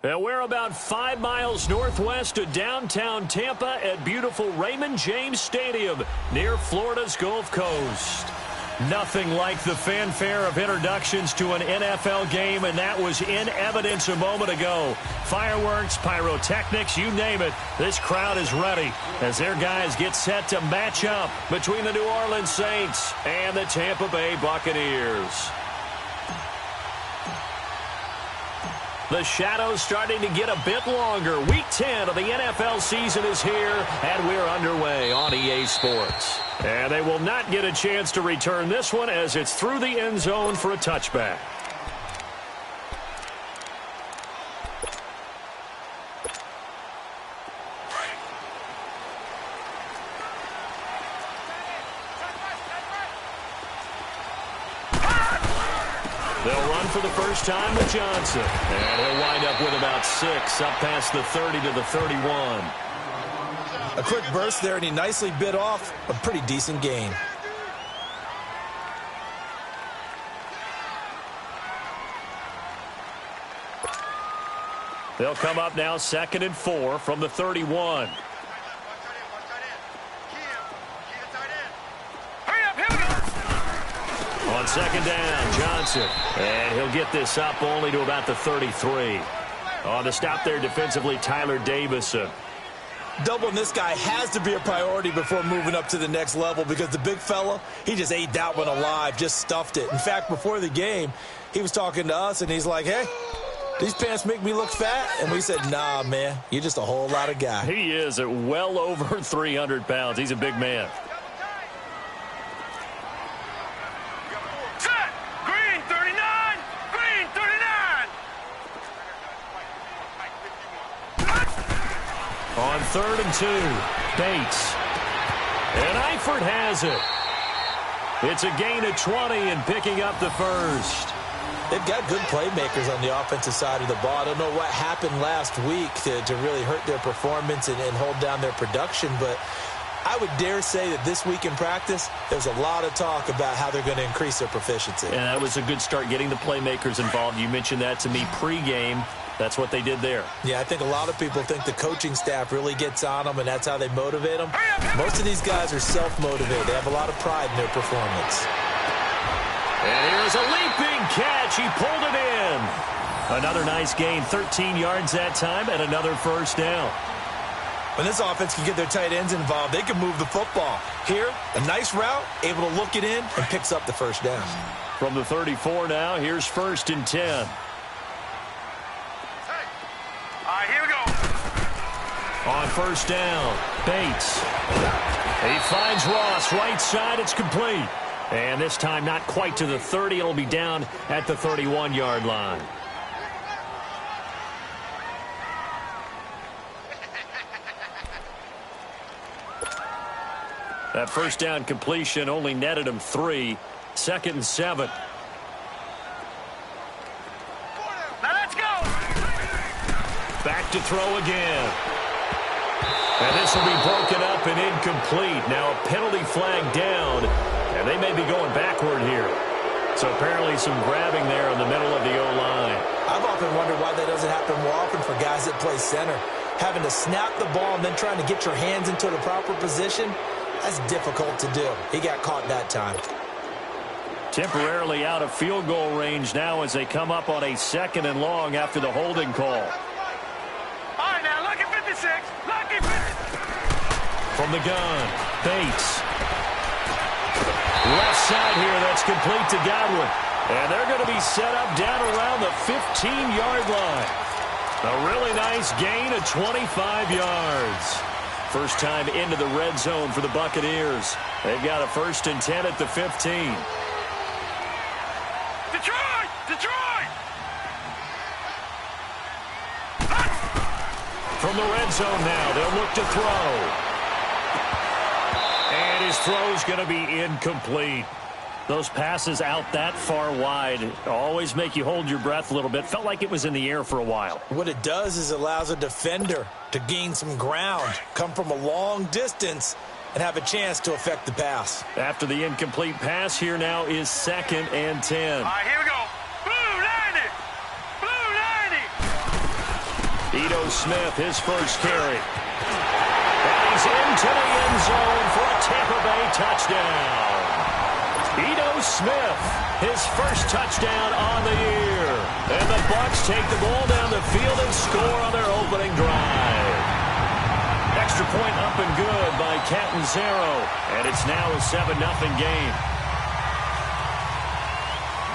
And we're about 5 miles northwest of downtown Tampa at beautiful Raymond James Stadium near Florida's Gulf Coast. Nothing like the fanfare of introductions to an NFL game, and that was in evidence a moment ago. Fireworks, pyrotechnics, you name it. This crowd is ready as their guys get set to match up between the New Orleans Saints and the Tampa Bay Buccaneers. The shadow's starting to get a bit longer. Week 10 of the NFL season is here, and we're underway on EA Sports. And they will not get a chance to return this one as it's through the end zone for a touchback. They'll run for the first time with Johnson. And he'll wind up with about 6, up past the 30 to the 31. A quick burst there, and he nicely bit off a pretty decent gain. They'll come up now 2nd and 4 from the 31. On 2nd down, Johnson. And he'll get this up only to about the 33. On the stop there defensively, Tyler Davison. Doubling this guy has to be a priority before moving up to the next level because the big fella, he just ate that one alive, just stuffed it. In fact, before the game, he was talking to us, and he's like, hey, these pants make me look fat. And we said, nah, man, you're just a whole lot of guy. He is at well over 300 pounds. He's a big man. On 3rd and 2, Bates. And Eifert has it. It's a gain of 20 and picking up the first. They've got good playmakers on the offensive side of the ball. I don't know what happened last week to really hurt their performance and hold down their production, but I would dare say that this week in practice, there's a lot of talk about how they're going to increase their proficiency. And that was a good start getting the playmakers involved. You mentioned that to me pregame. That's what they did there. Yeah, I think a lot of people think the coaching staff really gets on them, and that's how they motivate them. Most of these guys are self-motivated. They have a lot of pride in their performance. And here's a leaping catch. He pulled it in. Another nice gain, 13 yards that time, and another first down. When this offense can get their tight ends involved, they can move the football. Here, a nice route, able to look it in, and picks up the first down. From the 34 now, here's 1st and 10. Here we go. On 1st down, Bates. He finds Ross, right side, it's complete. And this time not quite to the 30, it'll be down at the 31-yard line. That first down completion only netted him 3. 2nd and 7. Now let's go. Back to throw again. And this will be broken up and incomplete. Now a penalty flag down, and they may be going backward here. So apparently some grabbing there in the middle of the O-line. I've often wondered why that doesn't happen more often for guys that play center. Having to snap the ball and then trying to get your hands into the proper position, that's difficult to do. He got caught that time. Temporarily out of field goal range now as they come up on a 2nd and long after the holding call. All right, now, lucky 56. Lucky 56. From the gun, Bates. Left side here, that's complete to Godwin. And they're going to be set up down around the 15-yard line. A really nice gain of 25 yards. First time into the red zone for the Buccaneers. They've got a 1st and 10 at the 15. Detroit! Detroit! From the red zone now, they'll look to throw. And his throw's going to be incomplete. Those passes out that far wide always make you hold your breath a little bit. Felt like it was in the air for a while. What it does is it allows a defender to gain some ground, come from a long distance, and have a chance to affect the pass. After the incomplete pass, here now is 2nd and 10. All right, here we go. Blue 90. Blue Ito Smith, his first carry. And he's into the end zone for a Tampa Bay touchdown. Ito Smith, his first touchdown on the year. And the Bucs take the ball down the field and score on their opening drive. Extra point up and good by Catanzaro. And it's now a 7-0 game.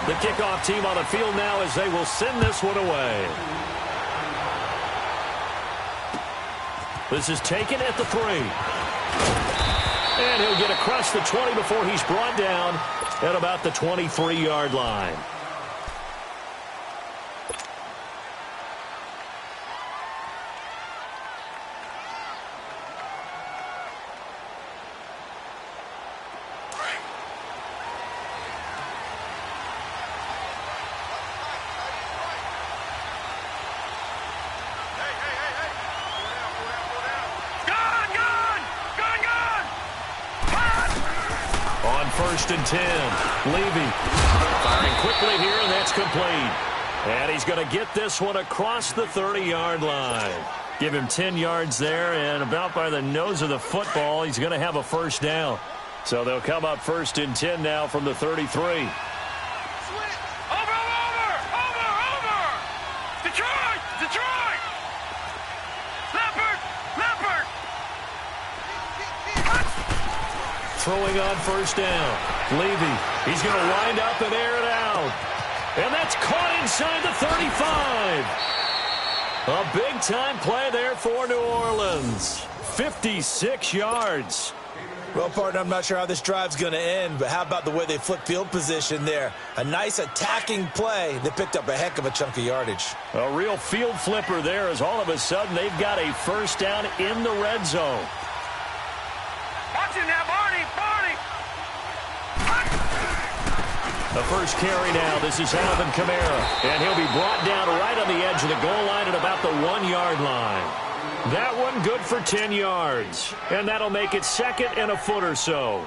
The kickoff team on the field now as they will send this one away. This is taken at the 3. And he'll get across the 20 before he's brought down at about the 23-yard line. First and 10. Levy firing quickly here, and that's complete. And he's going to get this one across the 30-yard line. Give him 10 yards there, and about by the nose of the football, he's going to have a first down. So they'll come up first and 10 now from the 33. Over! Detroit! Leopard! Throwing on first down. Levy, he's going to wind up and air it out. And that's caught inside the 35. A big-time play there for New Orleans. 56 yards. Well, partner, I'm not sure how this drive's going to end, but how about the way they flip field position there? A nice attacking play that picked up a heck of a chunk of yardage. A real field flipper there as all of a sudden they've got a first down in the red zone. Watch him now, Barney! The first carry now. This is Alvin Kamara. And he'll be brought down right on the edge of the goal line at about the 1-yard line. That one good for 10 yards. And that'll make it second and a foot or so.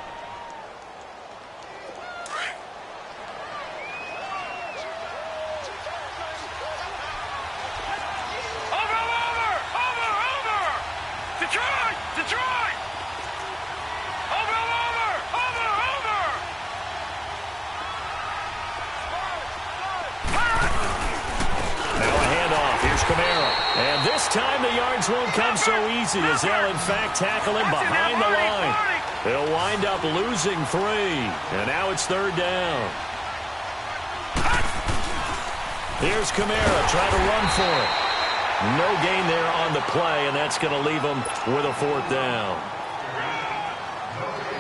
Detroit! Kamara. And this time the yards won't come so easy as they'll in fact tackle him behind the line. They'll wind up losing 3. And now it's third down. Here's Kamara trying to run for it. No gain there on the play, and that's going to leave him with a fourth down.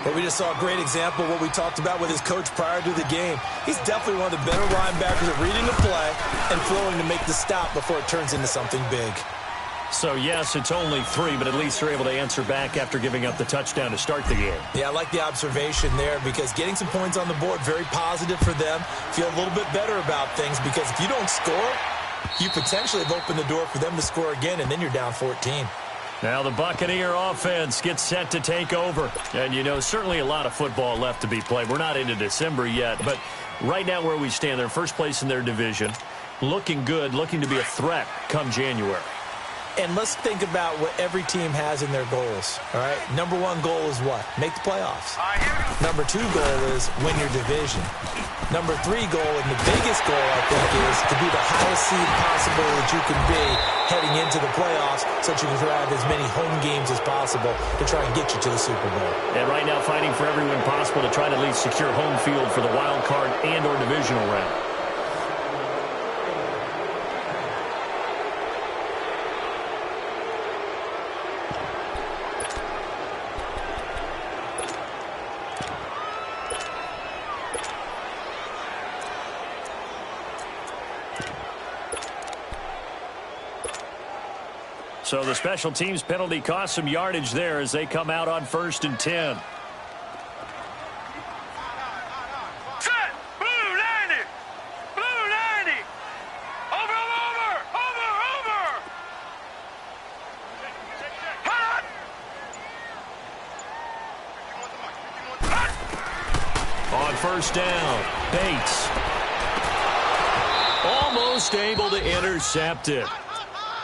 But we just saw a great example of what we talked about with his coach prior to the game. He's definitely one of the better linebackers at reading the play and flowing to make the stop before it turns into something big. So, yes, it's only 3, but at least they're able to answer back after giving up the touchdown to start the game. Yeah, I like the observation there because getting some points on the board, very positive for them. Feel a little bit better about things because if you don't score, you potentially have opened the door for them to score again, and then you're down 14. Now the Buccaneer offense gets set to take over. And, you know, certainly a lot of football left to be played. We're not into December yet, but right now where we stand, they're first place in their division. Looking good, looking to be a threat come January. And let's think about what every team has in their goals, all right? Number 1 goal is what? Make the playoffs. Number 2 goal is win your division. Number 3 goal, and the biggest goal, I think, is to be the highest seed possible that you can be heading into the playoffs so that you can have as many home games as possible to try and get you to the Super Bowl. And right now fighting for every win possible to try to at least secure home field for the wild card and or divisional round. So the special teams penalty cost some yardage there as they come out on first and 10. Set! Blue 90! Blue 90! Over! Hot! On first down, Bates. Almost able to intercept it.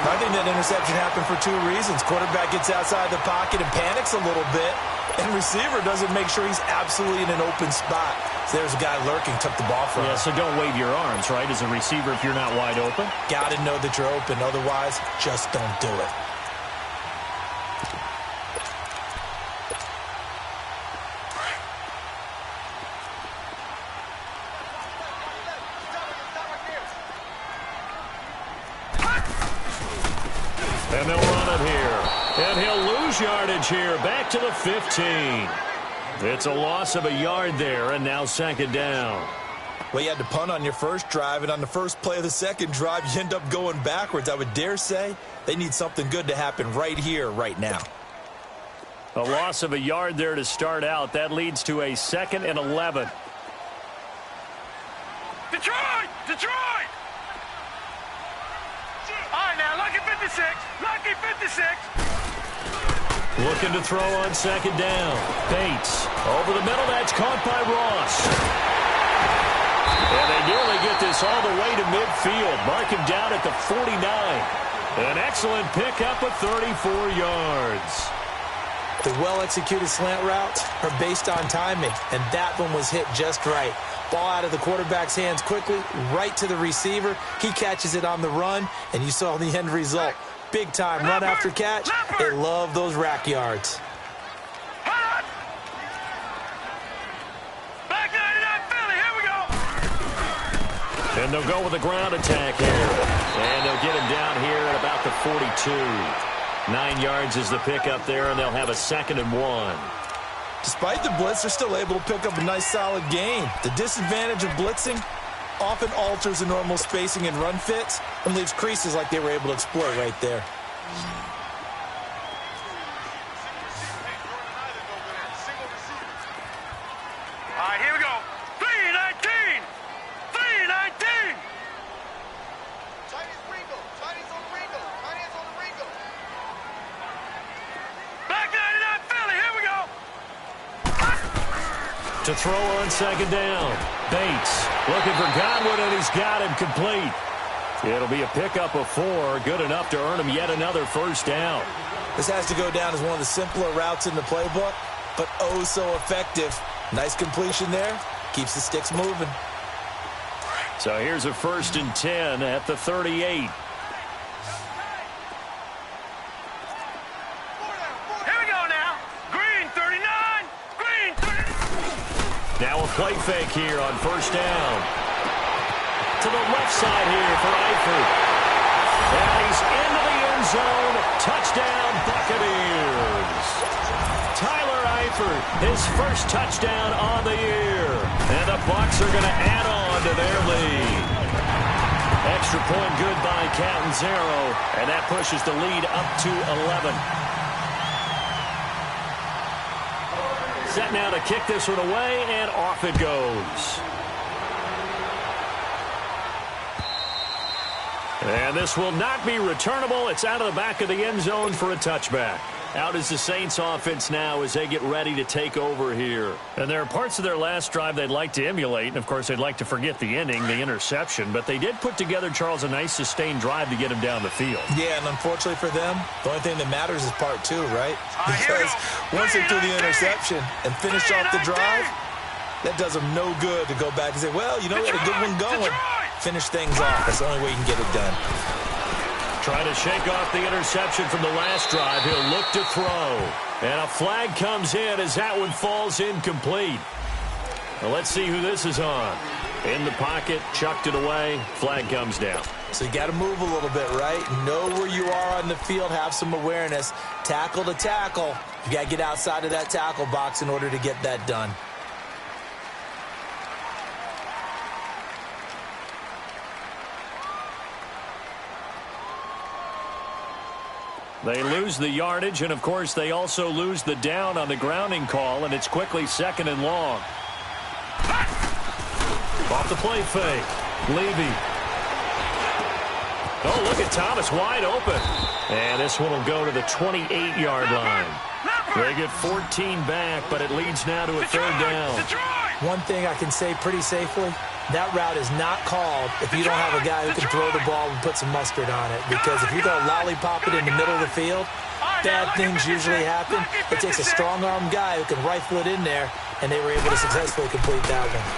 I think that interception happened for two reasons. Quarterback gets outside the pocket and panics a little bit, and receiver doesn't make sure he's absolutely in an open spot. So there's a guy lurking, took the ball from him. Yeah, so don't wave your arms, right, as a receiver if you're not wide open. Got to know that you're open. Otherwise, just don't do it. And they'll run it here. And he'll lose yardage here. Back to the 15. It's a loss of a yard there, and now second down. Well, you had to punt on your first drive, and on the first play of the second drive, you end up going backwards. I would dare say they need something good to happen right here, right now. A loss of a yard there to start out. That leads to a 2nd and 11. Detroit! Detroit! All right, now, lucky 56. Lucky 56. Looking to throw on second down. Bates over the middle. That's caught by Ross. And they nearly get this all the way to midfield. Mark him down at the 49. An excellent pickup of 34 yards. The well-executed slant routes are based on timing, and that one was hit just right. Ball out of the quarterback's hands quickly, right to the receiver. He catches it on the run, and you saw the end result. Big-time run after catch. They love those rack yards. Back 99 Philly, here we go. And they'll go with a ground attack here. And they'll get him down here at about the 42. 9 yards is the pickup there, and they'll have a 2nd and 1. Despite the blitz, they're still able to pick up a nice, solid gain. The disadvantage of blitzing often alters the normal spacing and run fits and leaves creases like they were able to exploit right there. All right, here we go. 319. 319. Chinese Ringo. Chinese on the Ringo. Chinese on the Ringo. Back 99 Philly, here we go. To throw on second down. Bates looking for Godwin, and he's got him complete. It'll be a pickup of 4, good enough to earn him yet another first down. This has to go down as one of the simpler routes in the playbook, but oh so effective. Nice completion there. Keeps the sticks moving. So here's a 1st and 10 at the 38. Now a play fake here on first down. To the left side here for Eifert. And he's into the end zone. Touchdown, Buccaneers. Tyler Eifert, his first touchdown on the year. And the Bucs are going to add on to their lead. Extra point good by Catanzaro. And that pushes the lead up to 11. Set now to kick this one away, and off it goes. And this will not be returnable. It's out of the back of the end zone for a touchback. Out is the Saints offense now as they get ready to take over here. And there are parts of their last drive they'd like to emulate. And, of course, they'd like to forget the ending, the interception. But they did put together, Charles, a nice sustained drive to get him down the field. Yeah, and unfortunately for them, the only thing that matters is part 2, right? Because once they threw the interception and finished off the drive, that does them no good to go back and say, well, you know, we had a good one going. Finish things off. That's the only way you can get it done. Trying to shake off the interception from the last drive. He'll look to throw. And a flag comes in as that one falls incomplete. Well, let's see who this is on. In the pocket, chucked it away. Flag comes down. So you got to move a little bit, right? Know where you are on the field. Have some awareness. Tackle to tackle. You got to get outside of that tackle box in order to get that done. They lose the yardage, and, of course, they also lose the down on the grounding call, and it's quickly 2nd and long. Off the play fake. Levy. Oh, look at Thomas wide open. And this one will go to the 28-yard line. They get 14 back, but it leads now to a 3rd down. One thing I can say pretty safely, that route is not called if you don't have a guy who can throw the ball and put some mustard on it. Because if you go lollipop it in the middle of the field, bad things usually happen. It takes a strong-armed guy who can rifle it in there, and they were able to successfully complete that one.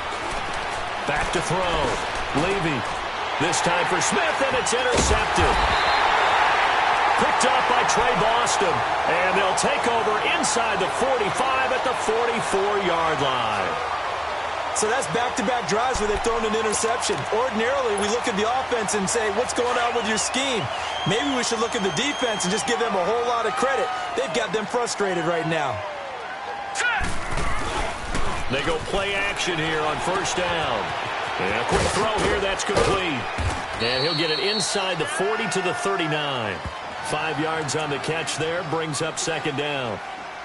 Back to throw. Levy. This time for Smith, and it's intercepted. Picked up by Trey Boston. And they'll take over inside the 45 at the 44-yard line. So that's back-to-back drives where they've thrown an interception. Ordinarily, we look at the offense and say, what's going on with your scheme? Maybe we should look at the defense and just give them a whole lot of credit. They've got them frustrated right now. They go play action here on first down. And a quick throw here, that's complete. And he'll get it inside the 40 to the 39. 5 yards on the catch there, brings up second down.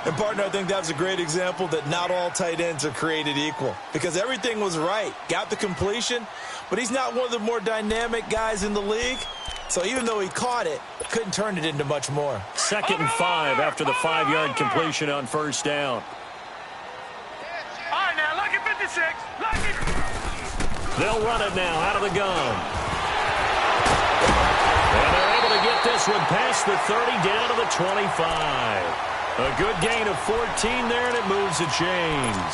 And, partner, I think that was a great example that not all tight ends are created equal. Because everything was right. Got the completion, but he's not one of the more dynamic guys in the league. So even though he caught it, couldn't turn it into much more. 2nd and 5 after the 5-yard completion on first down. All right, now, look at 56. Look at... They'll run it now out of the gun. And they're able to get this one past the 30 down to the 25. A good gain of 14 there, and it moves the chains.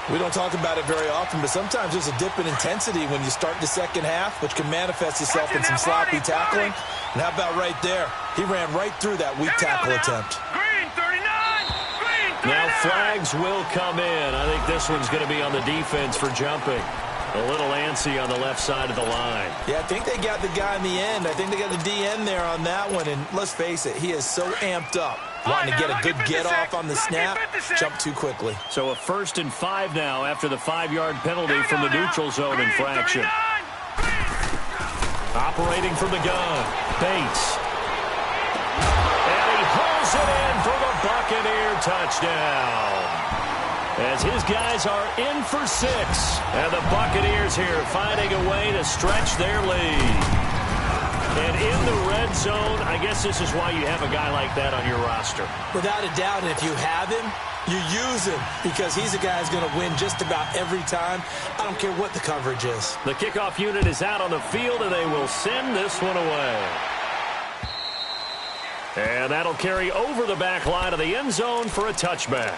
We don't talk about it very often, but sometimes there's a dip in intensity when you start the second half, which can manifest itself in some sloppy tackling. And how about right there? He ran right through that weak tackle attempt. Green 39. Green 39. Now flags will come in. I think this one's going to be on the defense for jumping. A little antsy on the left side of the line. Yeah, I think they got the guy in the end. I think they got the DN there on that one. And let's face it, he is so amped up. Wanting to get a good get-off on the snap, jump too quickly. So a 1st and 5 now after the 5-yard penalty from the neutral zone infraction. Operating from the gun, Bates. And he pulls it in for the Buccaneer touchdown. As his guys are in for 6. And the Buccaneers here finding a way to stretch their lead. And in the red zone, I guess this is why you have a guy like that on your roster. Without a doubt, and if you have him, you use him because he's a guy who's going to win just about every time. I don't care what the coverage is. The kickoff unit is out on the field, and they will send this one away. And that'll carry over the back line of the end zone for a touchback.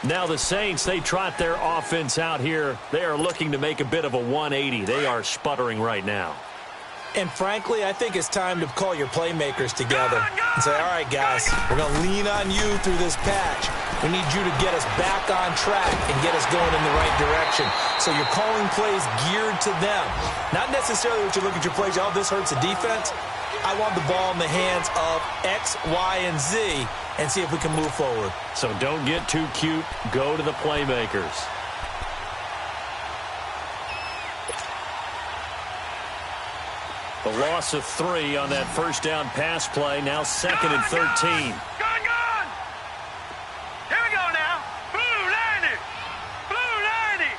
Now the Saints, they trot their offense out here. They are looking to make a bit of a 180. They are sputtering right now. And frankly, I think it's time to call your playmakers together and say, all right, guys, we're going to lean on you through this patch. We need you to get us back on track and get us going in the right direction. So you're calling plays geared to them. Not necessarily what you look at your plays, oh, this hurts the defense. I want the ball in the hands of X, Y, and Z and see if we can move forward. So don't get too cute. Go to the playmakers. The loss of 3 on that first down pass play. Now 2nd and 13. Gone. Here we go now. Blue Landy. Blue Landy.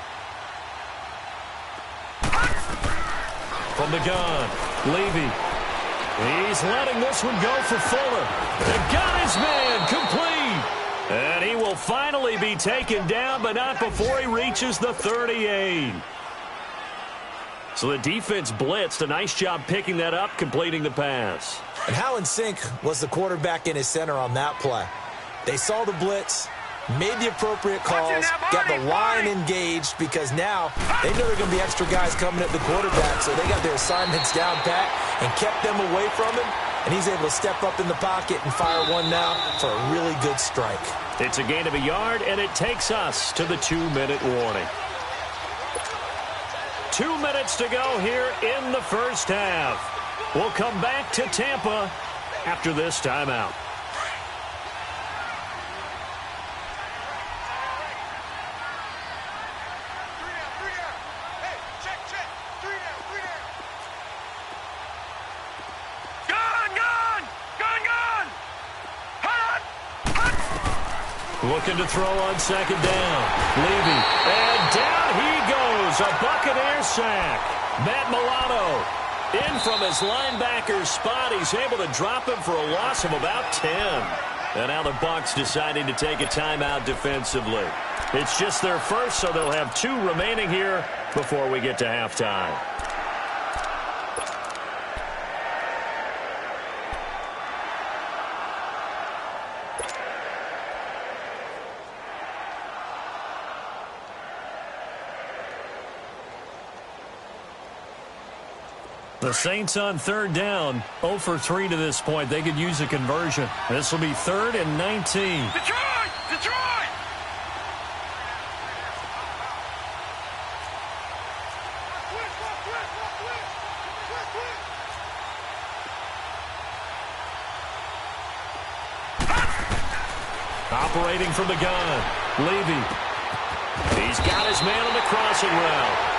From the gun, Levy. He's letting this one go for Fuller. And got his man complete. And he will finally be taken down, but not before he reaches the 38. So the defense blitzed. A nice job picking that up, completing the pass. And how in sync was the quarterback in his center on that play? They saw the blitz, made the appropriate calls, got the line engaged because now they know there are going to be extra guys coming at the quarterback, so they got their assignments down pat and kept them away from him, and he's able to step up in the pocket and fire one now for a really good strike. It's a gain of a yard, and it takes us to the 2-minute warning. 2 minutes to go here in the first half. We'll come back to Tampa after this timeout. Looking to throw on second down. Levy. And down he goes. A Buccaneer sack. Matt Milano in from his linebacker spot. He's able to drop him for a loss of about 10. And now the Bucs deciding to take a timeout defensively. It's just their first, so they'll have 2 remaining here before we get to halftime. The Saints on 3rd down, 0 for 3 to this point. They could use a conversion. This will be 3rd and 19. Detroit! Detroit! Operating from the gun, Levy. He's got his man on the crossing route.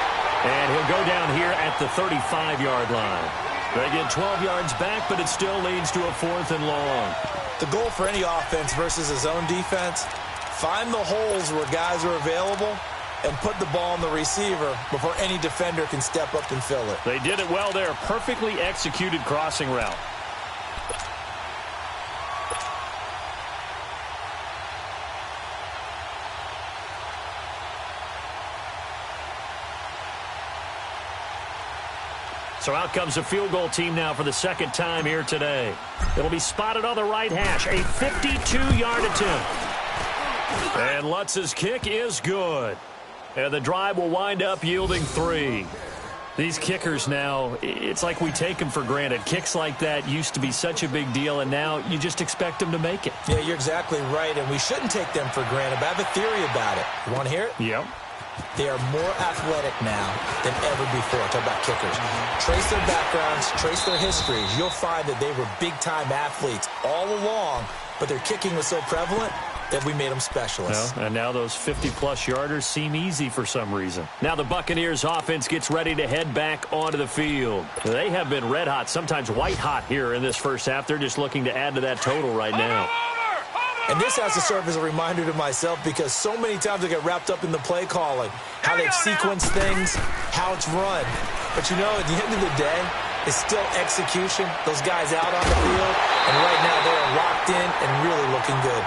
And he'll go down here at the 35-yard line. They get 12 yards back, but it still leads to a 4th and long. The goal for any offense versus his own defense, find the holes where guys are available and put the ball on the receiver before any defender can step up and fill it. They did it well there. Perfectly executed crossing route. So out comes a field goal team now for the 2nd time here today. It'll be spotted on the right hash. A 52-yard attempt. And Lutz's kick is good. And the drive will wind up yielding 3. These kickers now, it's like we take them for granted. Kicks like that used to be such a big deal, and now you just expect them to make it. Yeah, you're exactly right, and we shouldn't take them for granted. But I have a theory about it. You want to hear it? Yep. They are more athletic now than ever before. Talk about kickers. Trace their backgrounds, trace their histories. You'll find that they were big-time athletes all along, but their kicking was so prevalent that we made them specialists. Well, and now those 50-plus yarders seem easy for some reason. Now the Buccaneers offense gets ready to head back onto the field. They have been red hot, sometimes white hot here in this first half. They're just looking to add to that total right now. And this has to serve as a reminder to myself because so many times I get wrapped up in the play calling, how they've sequenced things, how it's run. But, you know, at the end of the day, it's still execution. Those guys out on the field, and right now they are locked in and really looking good.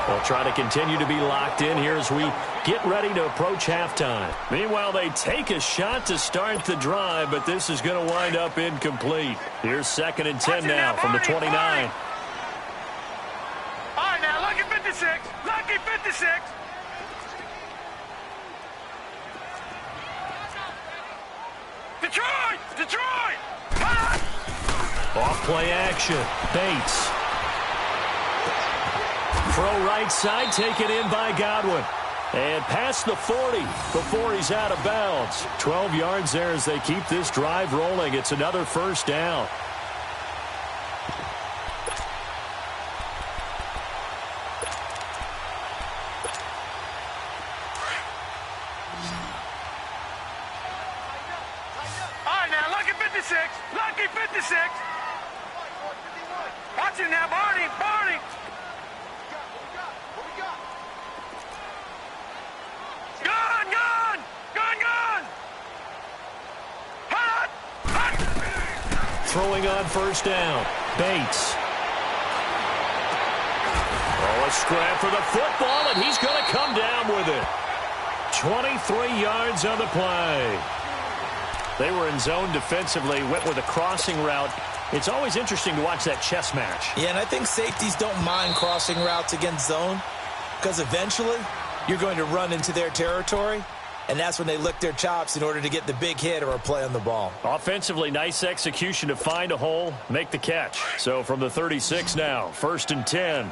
They'll try to continue to be locked in here as we get ready to approach halftime. Meanwhile, they take a shot to start the drive, but this is going to wind up incomplete. Here's 2nd and 10 now from the 29. All right, now, lucky 56. Lucky 56. Detroit! Detroit! Off play action. Bates. Throw right side, taken in by Godwin. And past the 40 before he's out of bounds. 12 yards there as they keep this drive rolling. It's another 1st down. All right, now, lucky 56. Lucky 56. Watch it now, Barney. Barney. Gun, gun. Gun, gun. Hot. Hot. Throwing on 1st down. Bates. Oh, a scrap for the football, and he's going to come down with it. 23 yards on the play. They were in zone defensively, went with a crossing route. It's always interesting to watch that chess match. Yeah, and I think safeties don't mind crossing routes against zone because eventually you're going to run into their territory, and that's when they lick their chops in order to get the big hit or a play on the ball. Offensively, nice execution to find a hole, make the catch. So from the 36 now, 1st and 10.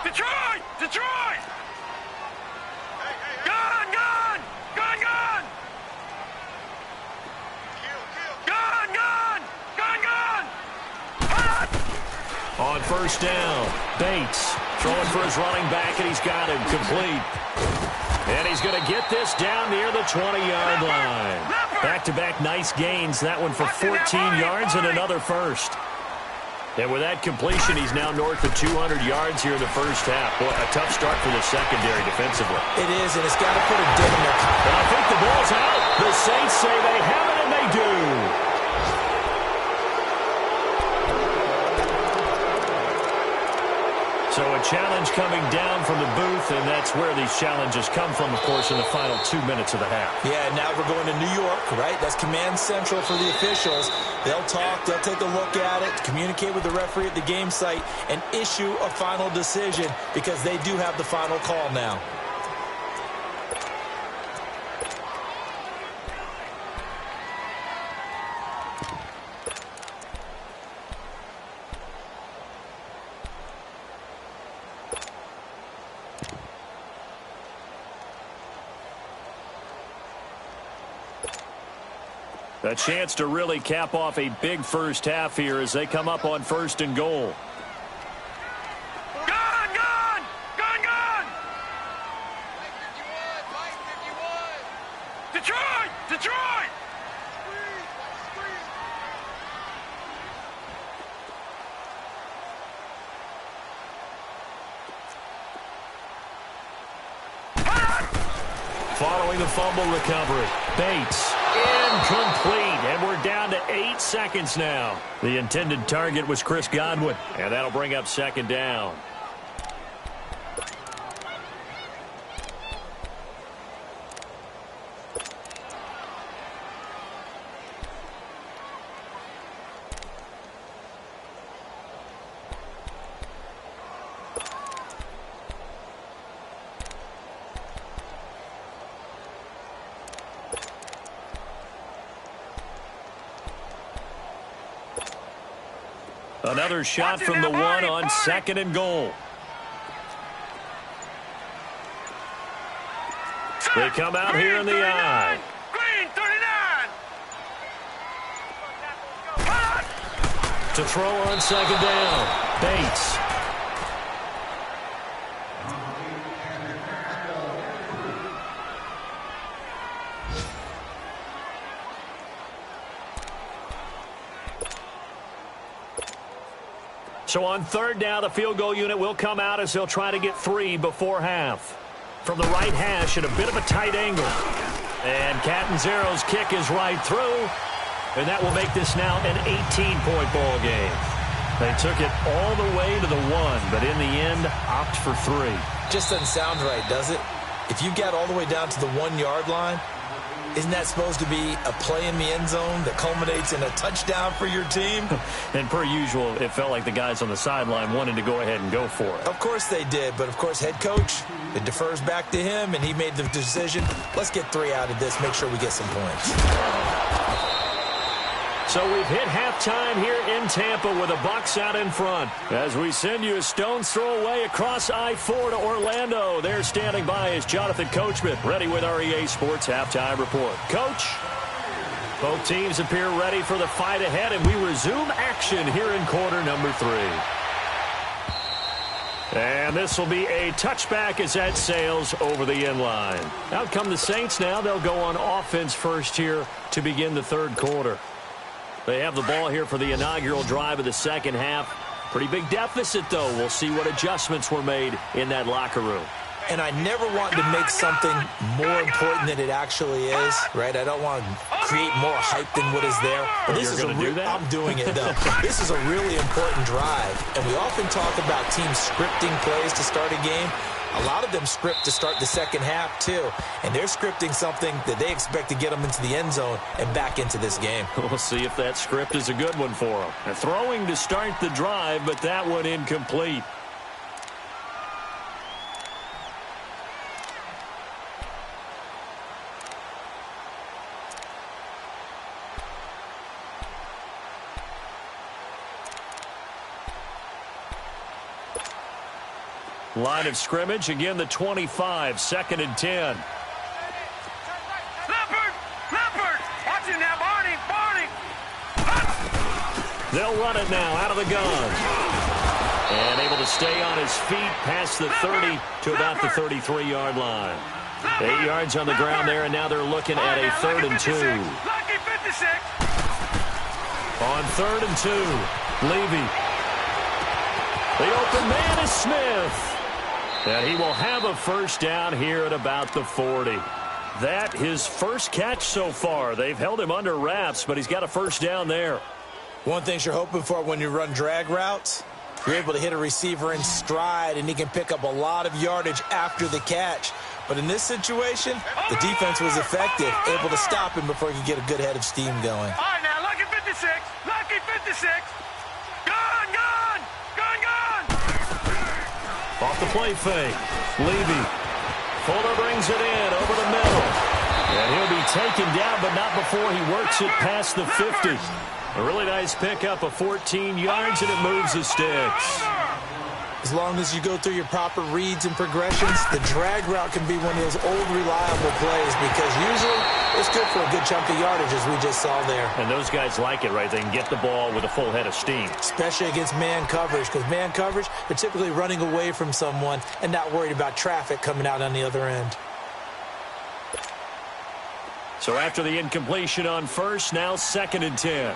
Detroit! Detroit! Gun, gun! Gun, gun! Gun, gun! Gun, gun! Hot! On 1st down, Bates throwing for his running back, and he's got him complete. And he's going to get this down near the 20-yard line. Back-to-back nice gains. That one for 14 yards and another 1st. And with that completion, he's now north of 200 yards here in the first half. Boy, a tough start for the secondary defensively. It is, and it's got to put a dent in their pocket. And I think the ball's out. The Saints say they have it, and they do. A challenge coming down from the booth, and that's where these challenges come from, of course, in the final 2 minutes of the half. Yeah, now we're going to New York, right? That's command central for the officials. They'll talk, they'll take a look at it, communicate with the referee at the game site, and issue a final decision because they do have the final call now. A chance to really cap off a big first half here as they come up on 1st and goal. Gone, gone! Gone, gone! Mike 51! Detroit! Detroit! Following the fumble recovery, Bates incomplete, and we're down to 8 seconds now. The intended target was Chris Godwin, and that'll bring up 2nd down. Another shot from the one on 2nd and goal. They come out here in the eye. Green 39. To throw on 2nd down. Bates. So on 3rd down, the field goal unit will come out as they'll try to get 3 before half. From the right hash at a bit of a tight angle. And Catanzaro's kick is right through. And that will make this now an 18-point ball game. They took it all the way to the 1, but in the end, opt for 3. Just doesn't sound right, does it? If you get all the way down to the 1-yard line, isn't that supposed to be a play in the end zone that culminates in a touchdown for your team? And per usual, it felt like the guys on the sideline wanted to go ahead and go for it. Of course they did, but of course head coach, it defers back to him, and he made the decision, let's get 3 out of this, make sure we get some points. So we've hit halftime here in Tampa with the Bucs out in front. As we send you a stone's throw away across I-4 to Orlando. There standing by is Jonathan Coachman, ready with our EA Sports Halftime Report. Coach, both teams appear ready for the fight ahead, and we resume action here in quarter number 3. And this will be a touchback as that sails over the end line. Out come the Saints now. They'll go on offense first here to begin the 3rd quarter. They have the ball here for the inaugural drive of the 2nd half. Pretty big deficit, though. We'll see what adjustments were made in that locker room. And I never want to make something more important than it actually is, right? I don't want to create more hype than what is there. But this is I'm doing it, though. This is a really important drive. And we often talk about teams scripting plays to start a game. A lot of them script to start the 2nd half, too. And they're scripting something that they expect to get them into the end zone and back into this game. We'll see if that script is a good one for them. They're throwing to start the drive, but that one incomplete. Line of scrimmage, again the 25, 2nd and 10. Leopard! Watch it now, Barney! They'll run it now out of the gun. And able to stay on his feet past the 30 to about the 33-yard line. 8 yards on the ground there, and now they're looking at a 3rd and 2. Lucky 56. On 3rd and 2, Levy. The open man is Smith. And he will have a first down here at about the 40. That his first catch so far. They've held him under wraps, but he's got a first down there. One thing you're hoping for when you run drag routes, You're able to hit a receiver in stride, and he can pick up a lot of yardage after the catch. But in this situation, the defense was effective, able to stop him before he could get a good head of steam going. All right, now, lucky 56. Lucky 56. Gone, gone. Gone, gone. Off the play fake. Levy. Fuller brings it in over the middle. And he'll be taken down, but not before he works it past the 50. A really nice pickup of 14 yards, and it moves the sticks. As long as you go through your proper reads and progressions, the drag route can be one of those old reliable plays because usually it's good for a good chunk of yardage, as we just saw there. And those guys like it, right? They can get the ball with a full head of steam. Especially against man coverage, because man coverage, they're typically running away from someone and not worried about traffic coming out on the other end. So after the incompletion on first, now 2nd and 10.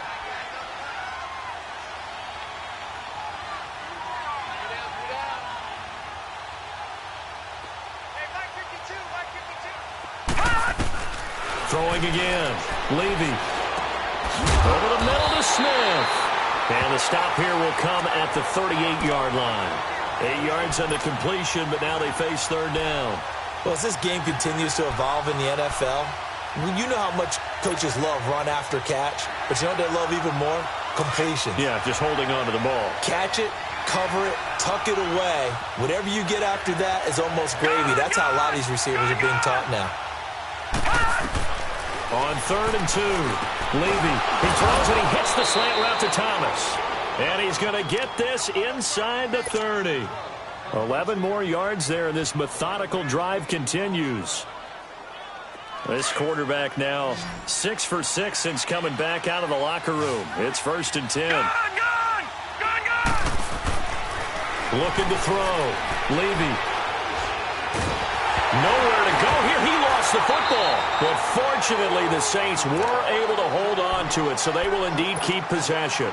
Throwing again. Levy. Over the middle to Smith. And the stop here will come at the 38-yard line. 8 yards on the completion, but now they face 3rd down. Well, as this game continues to evolve in the NFL, you know how much coaches love run after catch, but you know what they love even more? Completion. Yeah, just holding on to the ball. Catch it, cover it, tuck it away. Whatever you get after that is almost gravy. That's how a lot of these receivers are being taught now. On 3rd and 2, Levy. He throws and he hits the slant route to Thomas. And he's going to get this inside the 30. 11 more yards there, and this methodical drive continues. This quarterback now 6 for 6 since coming back out of the locker room. It's 1st and 10. Gone, gone. Gone, gone. Looking to throw. Levy. Nowhere to go here. He lost the football. But fortunately, the Saints were able to hold on to it, so they will indeed keep possession.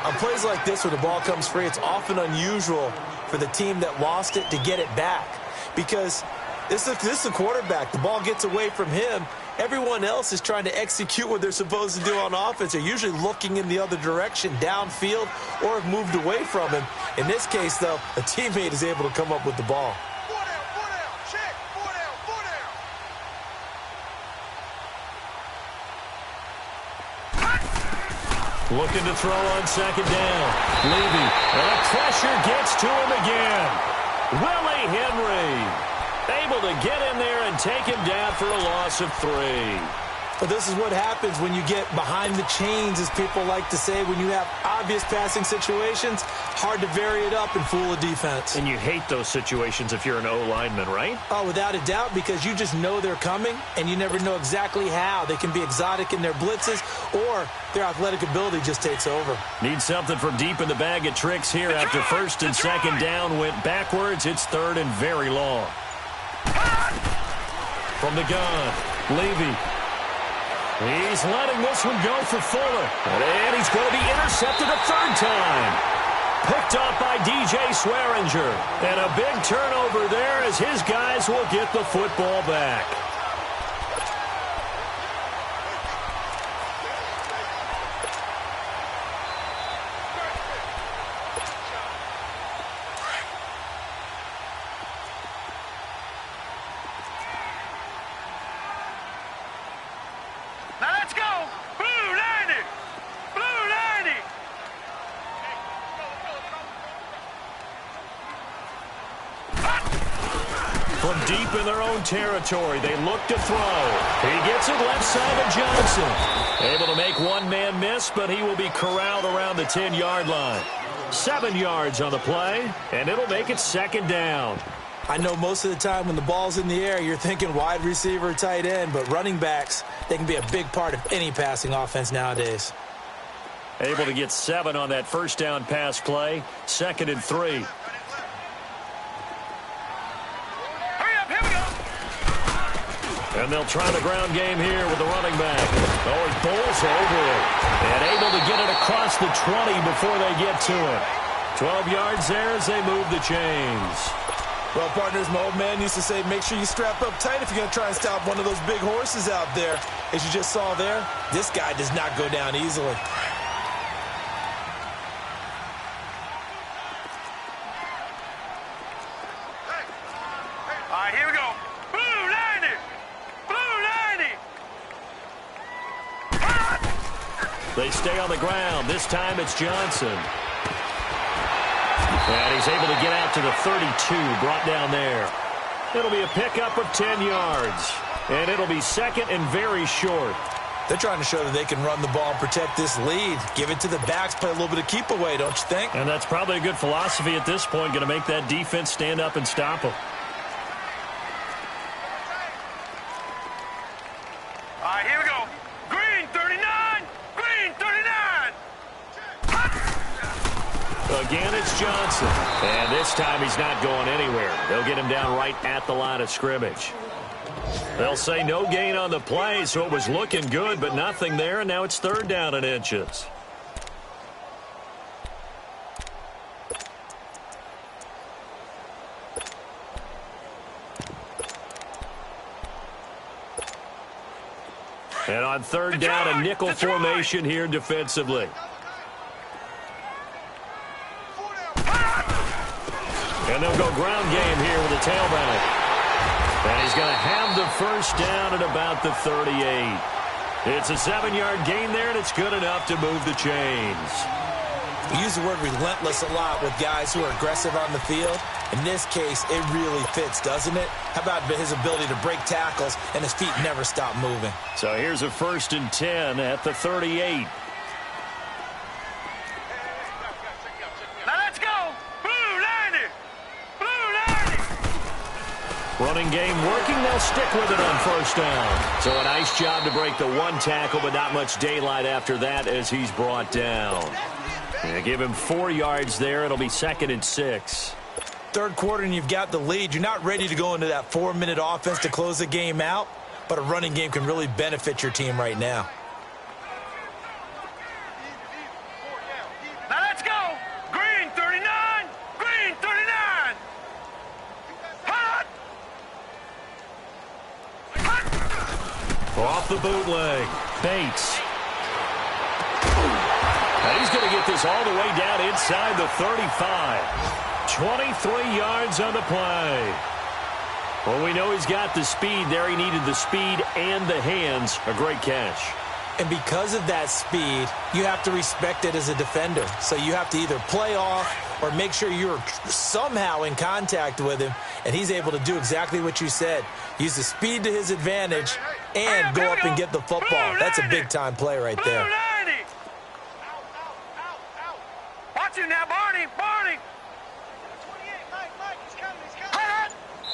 On plays like this where the ball comes free, it's often unusual for the team that lost it to get it back. Because this is a quarterback. The ball gets away from him. Everyone else is trying to execute what they're supposed to do on offense. They're usually looking in the other direction, downfield, or have moved away from him. In this case, though, a teammate is able to come up with the ball. Looking to throw on 2nd down. Levy. And the pressure gets to him again. Willie Henry able to get in there and take him down for a loss of 3. But this is what happens when you get behind the chains, as people like to say. When you have obvious passing situations, hard to vary it up and fool a defense. And you hate those situations if you're an O-lineman, right? Oh, without a doubt, because you just know they're coming, and you never know exactly how. They can be exotic in their blitzes, or their athletic ability just takes over. Need something from deep in the bag of tricks here after 1st and 2nd down went backwards. It's 3rd and very long. From the gun, Levy. He's letting this one go for Fuller. And he's going to be intercepted a 3rd time. Picked up by DJ Swearinger. And a big turnover there as his guys will get the football back. Now let's go. Blue 90. Blue 90. From deep in their own territory, they look to throw. He gets it left side of Johnson. Able to make one man miss, but he will be corralled around the 10-yard line. 7 yards on the play, and it'll make it 2nd down. I know most of the time when the ball's in the air, you're thinking wide receiver, tight end, but running backs, they can be a big part of any passing offense nowadays. Able to get 7 on that 1st down pass play. 2nd and 3. Hurry up, here we go. And they'll try the ground game here with the running back. Oh, he bowls over it. And able to get it across the 20 before they get to it. 12 yards there as they move the chains. Well, partners, my old man used to say, make sure you strap up tight if you're going to try and stop one of those big horses out there. As you just saw there, this guy does not go down easily. They stay on the ground. This time it's Johnson. And he's able to get out to the 32, brought down there. It'll be a pickup of 10 yards. And it'll be second and very short. They're trying to show that they can run the ball and protect this lead. Give it to the backs, play a little bit of keep away, don't you think? And that's probably a good philosophy at this point, going to make that defense stand up and stop them. All right, here we go. Green 39. Green 39. Again, it's Johnson. And this time he's not going anywhere. They'll get him down right at the line of scrimmage. They'll say no gain on the play, so it was looking good, but nothing there, and now it's third down and inches. And on third down, a nickel formation here defensively. And they'll go ground game here with the tailback. And he's going to have the first down at about the 38. It's a 7-yard gain there, and it's good enough to move the chains. We use the word relentless a lot with guys who are aggressive on the field. In this case, it really fits, doesn't it? How about his ability to break tackles and his feet never stop moving? So here's a 1st and 10 at the 38. Running game working. They'll stick with it on first down. So a nice job to break the one tackle, but not much daylight after that as he's brought down. And give him 4 yards there. It'll be 2nd and 6. Third quarter and you've got the lead. You're not ready to go into that 4-minute offense to close the game out, but a running game can really benefit your team right now. Now let's go. Green 39. Green 39. Off the bootleg. Bates. And he's going to get this all the way down inside the 35. 23 yards on the play. Well, we know he's got the speed there. He needed the speed and the hands. A great catch. And because of that speed, you have to respect it as a defender. So you have to either play off or make sure you're somehow in contact with him, and he's able to do exactly what you said. Use the speed to his advantage and go up and get the football. That's a big-time play right there. Watch him now, Barney. Barney.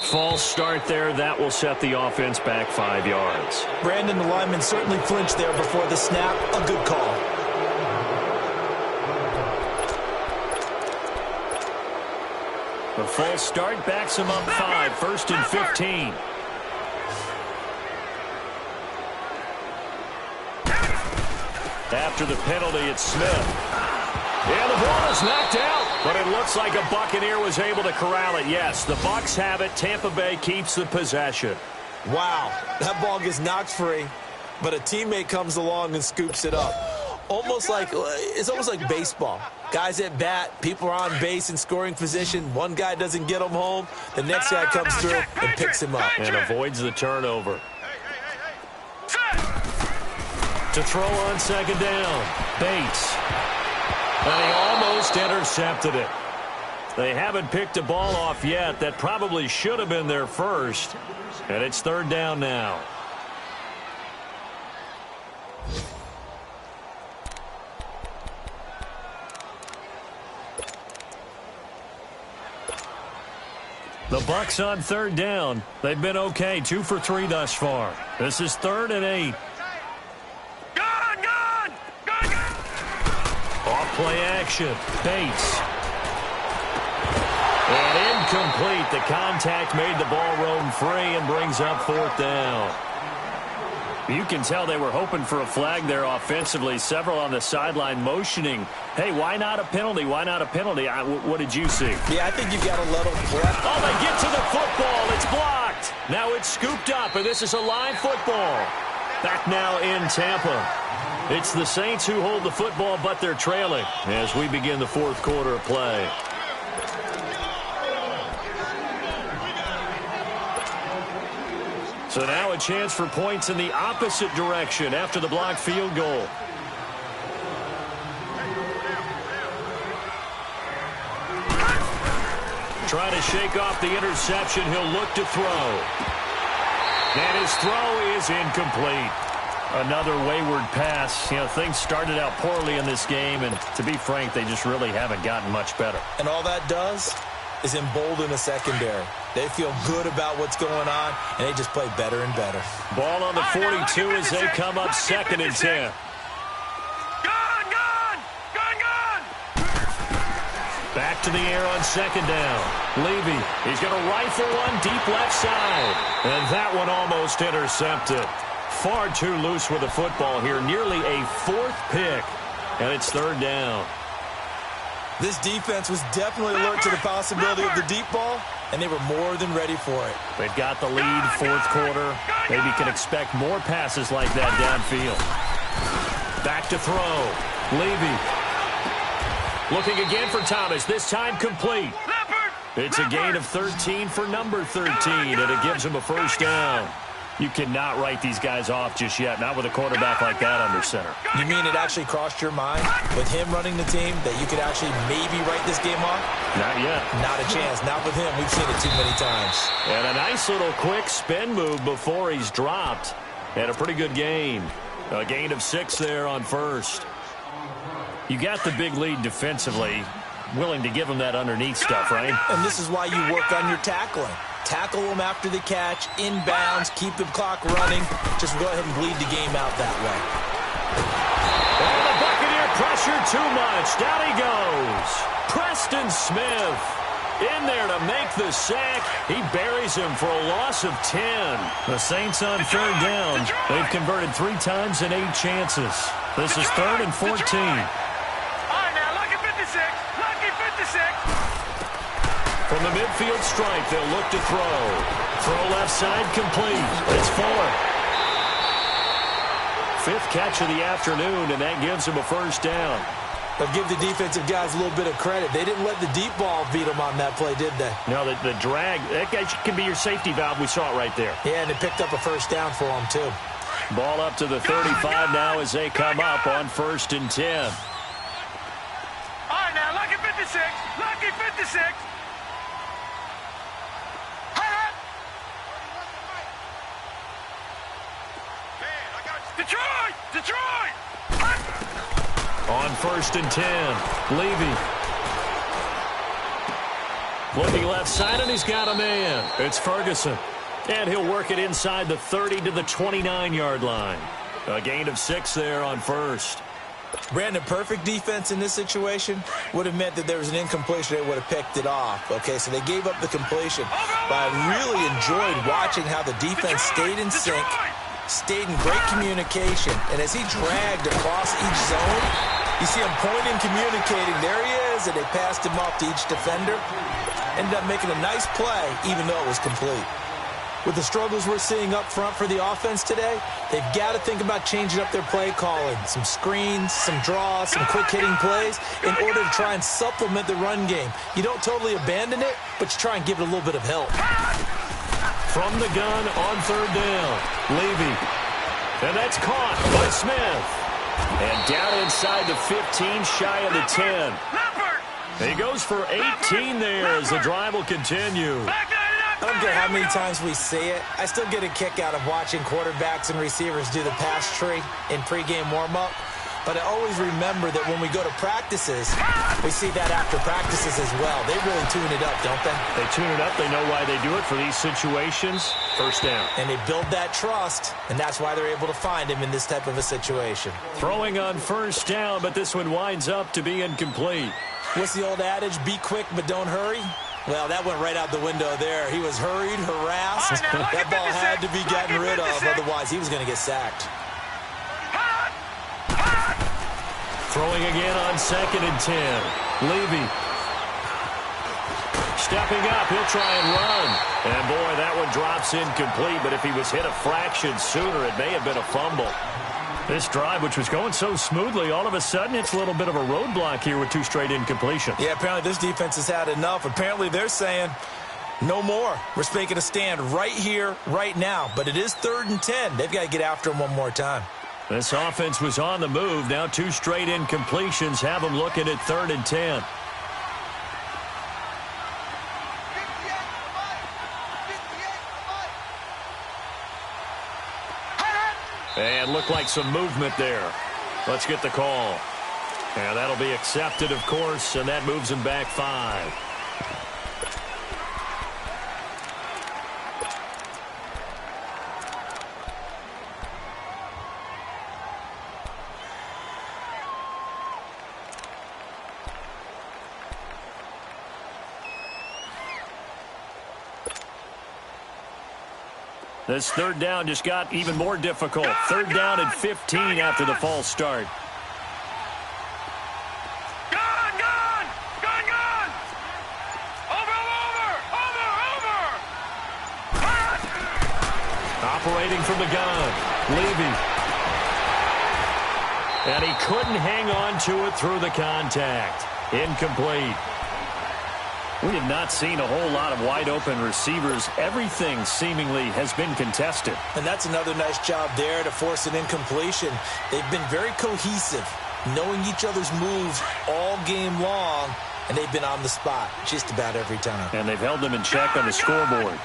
False start there. That will set the offense back 5 yards. Brandon, the lineman, certainly flinched there before the snap. A good call. The false start backs him up 5. 1st and 15. After the penalty, it's Smith. And the ball is knocked out, but it looks like a Buccaneer was able to corral it. Yes, the Bucs have it. Tampa Bay keeps the possession. Wow, that ball gets knocked free, but a teammate comes along and scoops it up. It's almost like baseball. Guys at bat, people are on base in scoring position. One guy doesn't get him home. The next guy comes through and picks him up. And avoids the turnover. To throw on 2nd down. Bates. And he almost intercepted it. They haven't picked a ball off yet. That probably should have been their first. And it's 3rd down now. The Bucs on 3rd down. They've been okay. 2 for 3 thus far. This is 3rd and 8. Off-play action. Bates. And incomplete. The contact made the ball roam free and brings up 4th down. You can tell they were hoping for a flag there offensively. Several on the sideline motioning. Hey, why not a penalty? Why not a penalty? What did you see? Yeah, I think you've got to let them play. Oh, they get to the football. It's blocked. Now it's scooped up, and this is a live football. Back now in Tampa. It's the Saints who hold the football, but they're trailing as we begin the 4th quarter of play. So now a chance for points in the opposite direction after the blocked field goal. Trying to shake off the interception. He'll look to throw. And his throw is incomplete. Another wayward pass. You know, things started out poorly in this game, and to be frank, they just really haven't gotten much better. And all that does is embolden the secondary. They feel good about what's going on, and they just play better and better. Ball on the 42 as they come up 2nd and 10. Back to the air on 2nd down. Levy, he's going to rifle one deep left side. And that one almost intercepted. Far too loose with the football here. Nearly a 4th pick. And it's 3rd down. This defense was definitely alert to the possibility of the deep ball, and they were more than ready for it. They've got the lead, 4th quarter. Maybe can expect more passes like that downfield. Back to throw. Levy. Looking again for Thomas, this time complete. It's a gain of 13 for number 13, and it gives him a 1st down. You cannot write these guys off just yet, not with a quarterback like that under center. You mean it actually crossed your mind with him running the team that you could actually maybe write this game off? Not yet. Not a chance. Not with him. We've seen it too many times. And a nice little quick spin move before he's dropped. And a pretty good gain. A gain of 6 there on 1st. You got the big lead defensively, willing to give them that underneath stuff, right? And this is why you work on your tackling. Tackle them after the catch, inbounds, keep the clock running. Just go ahead and bleed the game out that way. Oh, the Buccaneer pressure too much. Down he goes. Preston Smith in there to make the sack. He buries him for a loss of 10. The Saints on 3rd down. They've converted 3 times in 8 chances. This is 3rd and 14. From the midfield stripe, they'll look to throw. Throw left side complete. It's 4th. 5th catch of the afternoon, and that gives him a 1st down. But give the defensive guys a little bit of credit. They didn't let the deep ball beat them on that play, did they? No, the drag, that guy can be your safety valve. We saw it right there. Yeah, and they picked up a 1st down for them, too. Ball up to the 35 now as they come up on 1st and 10. All right, now, lucky 56. Lucky 56. Detroit! Detroit! On 1st and 10, Levy. Looking left side, and he's got a man. It's Ferguson. And he'll work it inside the 30 to the 29-yard line. A gain of 6 there on 1st. Brandon, perfect defense in this situation would have meant that there was an incompletion. They would have picked it off. Okay, so they gave up the completion. But I really enjoyed watching how the defense stayed in sync, stayed in great communication, and as he dragged across each zone, you see him pointing, communicating. There he is, and they passed him off to each defender. Ended up making a nice play, even though it was complete. With the struggles we're seeing up front for the offense today, they've got to think about changing up their play calling. Some screens, some draws, some quick-hitting plays in order to try and supplement the run game. You don't totally abandon it, but you try and give it a little bit of help. From the gun on 3rd down, Levy. And that's caught by Smith. And down inside the 15, shy of the 10. He goes for 18 there as the drive will continue. I don't care how many times we see it. I still get a kick out of watching quarterbacks and receivers do the pass tree in pregame warm-up. But I always remember that when we go to practices, we see that after practices as well. They really tune it up, don't they? They tune it up. They know why they do it for these situations. 1st down. And they build that trust, and that's why they're able to find him in this type of a situation. Throwing on 1st down, but this one winds up to be incomplete. What's the old adage? Be quick, but don't hurry. Well, that went right out the window there. He was hurried, harassed. That ball had to be gotten rid of, otherwise he was going to get sacked. Throwing again on 2nd and 10. Levy. Stepping up, he'll try and run. And boy, that one drops incomplete, but if he was hit a fraction sooner, it may have been a fumble. This drive, which was going so smoothly, all of a sudden it's a little bit of a roadblock here with 2 straight incompletions. Yeah, apparently this defense has had enough. Apparently they're saying, no more. We're making a stand right here, right now. But it is 3rd and 10. They've got to get after him one more time. This offense was on the move. Now 2 straight incompletions have them looking at 3rd and 10. And looked like some movement there. Let's get the call. And that'll be accepted, of course, and that moves him back 5. This third down just got even more difficult. Third down and 15 after the false start. Operating from the gun. Levy. And he couldn't hang on to it through the contact. Incomplete. We have not seen a whole lot of wide-open receivers. Everything seemingly has been contested. And that's another nice job there to force an incompletion. They've been very cohesive, knowing each other's moves all game long, and they've been on the spot just about every time. And they've held them in check on the scoreboard.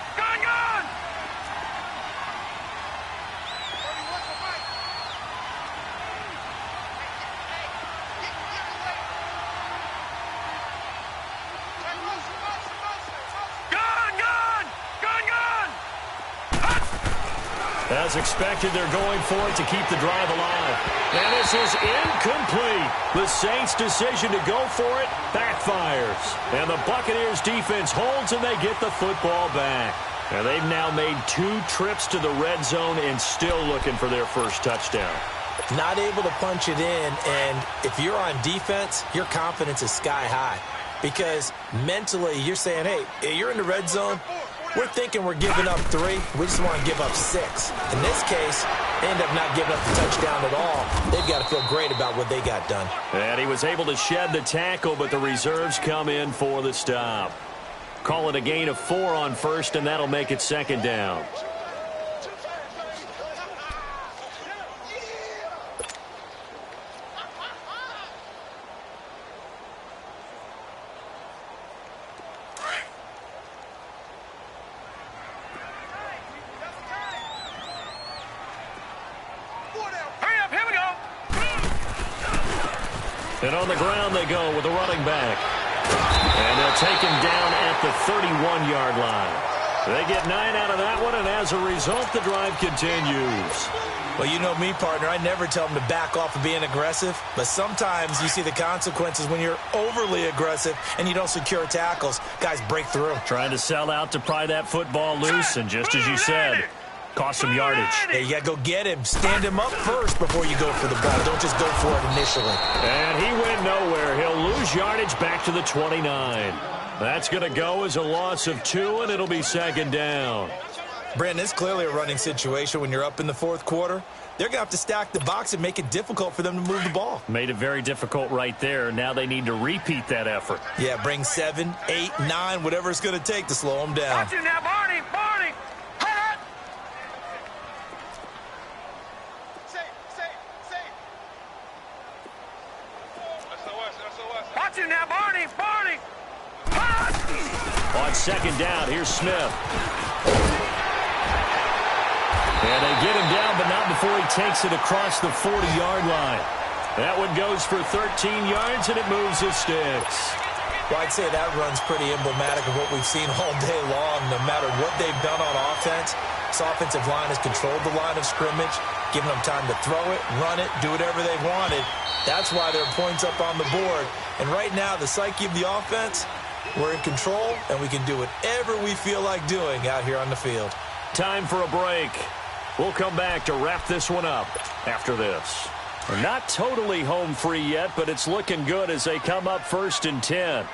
As expected, they're going for it to keep the drive alive. And this is incomplete. The Saints' decision to go for it backfires. And the Buccaneers' defense holds, and they get the football back. And they've now made 2 trips to the red zone and still looking for their first touchdown. Not able to punch it in, and if you're on defense, your confidence is sky high. Because mentally, you're saying, hey, you're in the red zone. We're thinking we're giving up 3. We just want to give up 6. In this case, they end up not giving up the touchdown at all. They've got to feel great about what they got done. And he was able to shed the tackle, but the reserves come in for the stop. Call it a gain of 4 on first, and that'll make it second down. And on the ground they go with a running back. And they'll take him down at the 31-yard line. They get 9 out of that one, and as a result, the drive continues. Well, you know me, partner. I never tell them to back off of being aggressive. But sometimes you see the consequences when you're overly aggressive and you don't secure tackles. Guys break through. Trying to sell out to pry that football loose, and just as you said, cost some yardage. Yeah, you got to go get him. Stand him up first before you go for the ball. Don't just go for it initially. And he went nowhere. He'll lose yardage back to the 29. That's going to go as a loss of 2, and it'll be second down. Brandon, it's clearly a running situation when you're up in the fourth quarter. They're going to have to stack the box and make it difficult for them to move the ball. Made it very difficult right there. Now they need to repeat that effort. Yeah, bring 7, 8, 9, whatever it's going to take to slow them down. Watch it now, Barney! Barney! Hot! Watch it now, Barney! Barney! Hot! On second down, here's Smith. And they get him down, but not before he takes it across the 40-yard line. That one goes for 13 yards, and it moves his sticks. Well, I'd say that run's pretty emblematic of what we've seen all day long. No matter what they've done on offense, this offensive line has controlled the line of scrimmage, giving them time to throw it, run it, do whatever they wanted. That's why there are points up on the board. And right now, the psyche of the offense, we're in control, and we can do whatever we feel like doing out here on the field. Time for a break. We'll come back to wrap this one up after this. We're not totally home free yet, but it's looking good as they come up 1st and 10.